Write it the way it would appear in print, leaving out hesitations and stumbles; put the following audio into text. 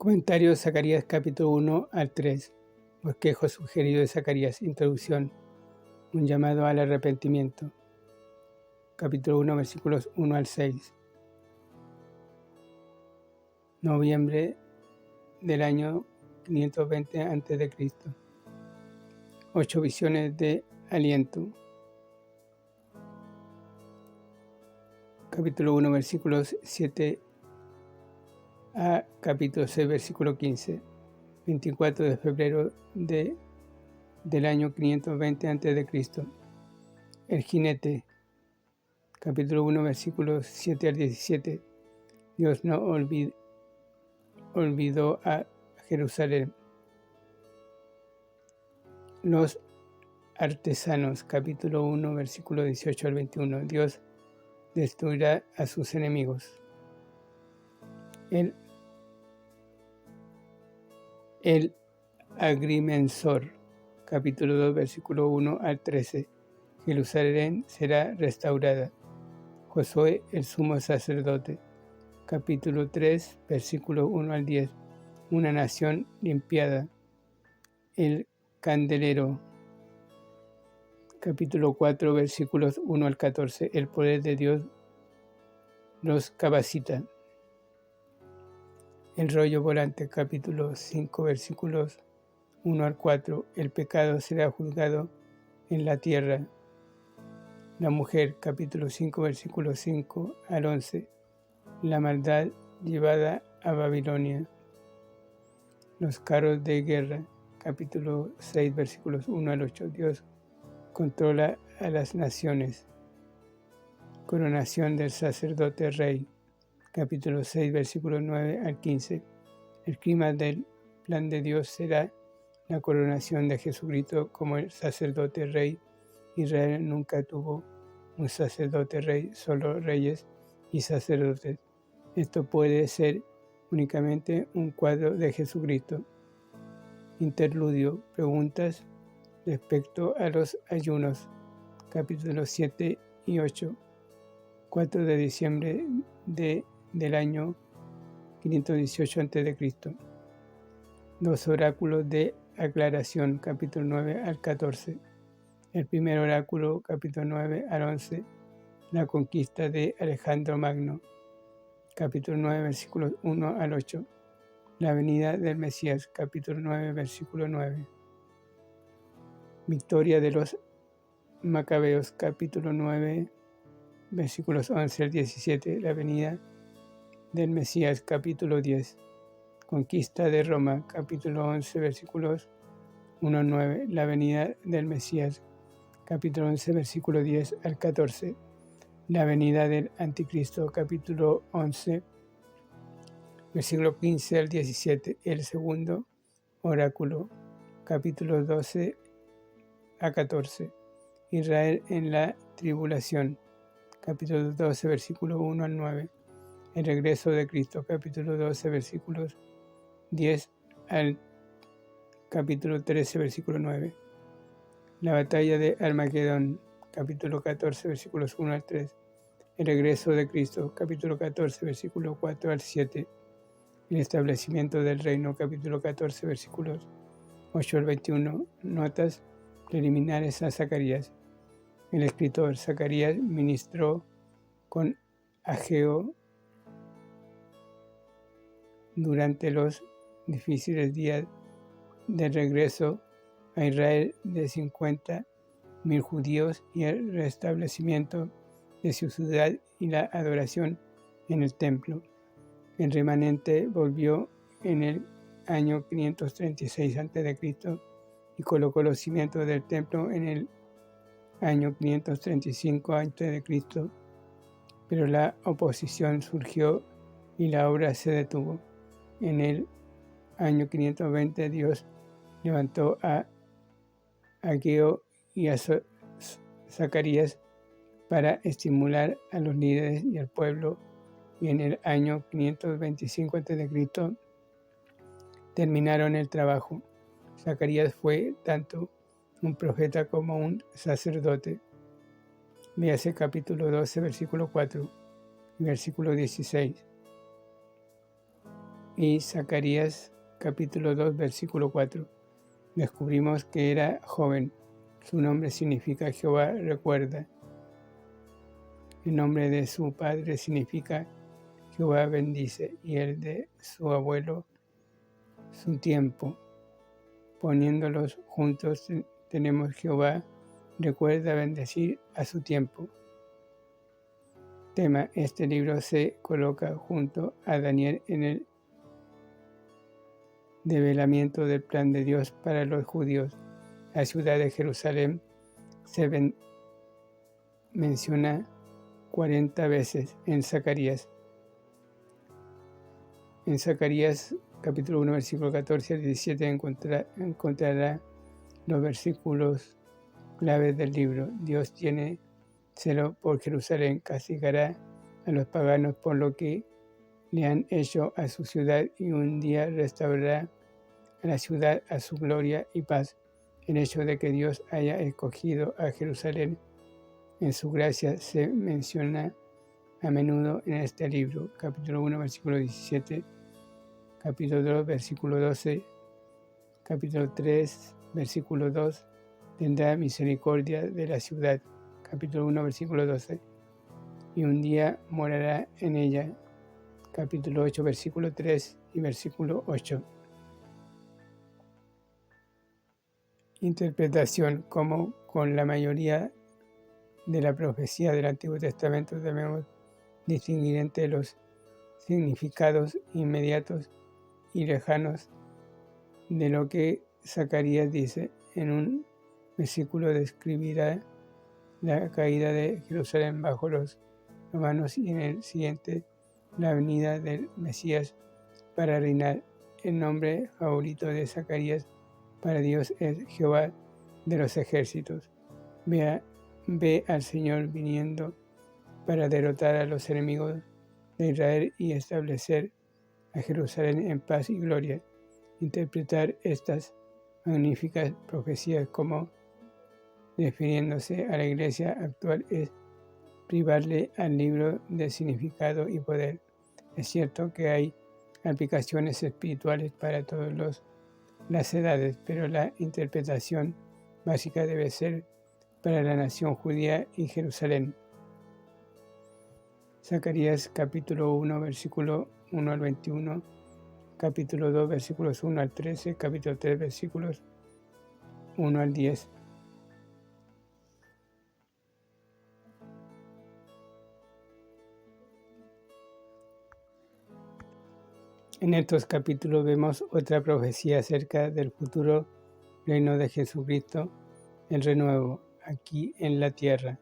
Comentario de Zacarías capítulo 1 al 3. Bosquejo sugerido de Zacarías. Introducción. Un llamado al arrepentimiento. Capítulo 1, versículos 1 al 6. Noviembre del año 520 a.C. 8 visiones de aliento. Capítulo 1, versículos 7 a capítulo 6, versículo 15. 24 de febrero del año 520 a.C. El jinete. Capítulo 1, versículos 7 al 17. Dios no olvidó a Jerusalén. Los artesanos. Capítulo 1, versículo 18 al 21. Dios destruirá a sus enemigos. El agrimensor. Capítulo 2, versículo 1 al 13. Jerusalén será restaurada. Josué, el sumo sacerdote. Capítulo 3, versículo 1 al 10. Una nación limpiada. El candelero. Capítulo 4, versículos 1 al 14. El poder de Dios los capacita. El rollo volante. Capítulo 5, versículos 1 al 4. El pecado será juzgado en la tierra. La mujer. Capítulo 5, versículos 5 al 11. La maldad llevada a Babilonia. Los carros de guerra. Capítulo 6, versículos 1 al 8. Dios controla a las naciones. Coronación del sacerdote rey. Capítulo 6, versículos 9 al 15. El clima del plan de Dios será la coronación de Jesucristo como el sacerdote rey. Israel nunca tuvo un sacerdote rey, solo reyes y sacerdotes. Esto puede ser únicamente un cuadro de Jesucristo. Interludio. Preguntas respecto a los ayunos. Capítulos 7 y 8. 4 de diciembre del año 518 a.C. Dos oráculos de aclaración. Capítulo 9 al 14. El primer oráculo. Capítulo 9 al 11. La conquista de Alejandro Magno. Capítulo 9, versículos 1 al 8. La venida del Mesías. Capítulo 9, versículo 9. Victoria de los Macabeos. Capítulo 9, versículos 11 al 17. La venida del Mesías. Capítulo 10. Conquista de Roma. Capítulo 11, versículos 1 al 9. La venida del Mesías. Capítulo 11, versículo 10 al 14. La venida del Anticristo. Capítulo 11, versículo 15 al 17. El segundo oráculo. Capítulo 12 a 14. Israel en la tribulación. Capítulo 12, versículo 1 al 9. El regreso de Cristo. Capítulo 12, versículos 10 al capítulo 13, versículo 9. La batalla de Armagedón. Capítulo 14, versículos 1 al 3. El regreso de Cristo. Capítulo 14, versículo 4 al 7. El establecimiento del reino. Capítulo 14, versículos 8 al 21. Notas preliminares a Zacarías. El escritor Zacarías ministró con Ageo durante los difíciles días del regreso a Israel de 50,000 judíos y el restablecimiento de su ciudad y la adoración en el templo. El remanente volvió en el año 536 a.C. y colocó los cimientos del templo en el año 535 a.C., pero la oposición surgió y la obra se detuvo. En el año 520 Dios levantó a Ageo y a Zacarías para estimular a los líderes y al pueblo, y en el año 525 a.C. terminaron el trabajo. Zacarías fue tanto un profeta como un sacerdote. Véase capítulo 12, versículo 4 y versículo 16. y Zacarías capítulo 2 versículo 4. Descubrimos que era joven. Su nombre significa Jehová recuerda. El nombre de su padre significa Jehová bendice, y el de su abuelo su tiempo. Poniéndolos juntos tenemos Jehová recuerda bendecir a su tiempo. Tema: este libro se coloca junto a Daniel en el develamiento del plan de Dios para los judíos. La ciudad de Jerusalén se menciona 40 veces en Zacarías. En Zacarías capítulo 1 versículo 14 al 17 encontrará los versículos claves del libro. Dios tiene celo por Jerusalén, castigará a los paganos por lo que le han hecho a su ciudad, y un día restaurará a la ciudad a su gloria y paz. El hecho de que Dios haya escogido a Jerusalén en su gracia se menciona a menudo en este libro. Capítulo 1 versículo 17, capítulo 2 versículo 12, capítulo 3 versículo 2, tendrá misericordia de la ciudad. Capítulo 1 versículo 12, y un día morará en ella. Capítulo 8 versículo 3 y versículo 8. Interpretación. Como con la mayoría de la profecía del Antiguo Testamento, debemos distinguir entre los significados inmediatos y lejanos de lo que Zacarías dice. En un versículo describirá la caída de Jerusalén bajo los romanos, y en el siguiente la venida del Mesías para reinar. El nombre favorito de Zacarías para Dios es Jehová de los ejércitos. Ve al Señor viniendo para derrotar a los enemigos de Israel y establecer a Jerusalén en paz y gloria. Interpretar estas magníficas profecías como refiriéndose a la iglesia actual es privarle al libro de significado y poder. Es cierto que hay aplicaciones espirituales para todas las edades, pero la interpretación básica debe ser para la nación judía y Jerusalén. Zacarías capítulo 1 versículo 1 al 21, capítulo 2 versículos 1 al 13, capítulo 3 versículos 1 al 10. En estos capítulos vemos otra profecía acerca del futuro reino de Jesucristo, el renuevo aquí en la tierra.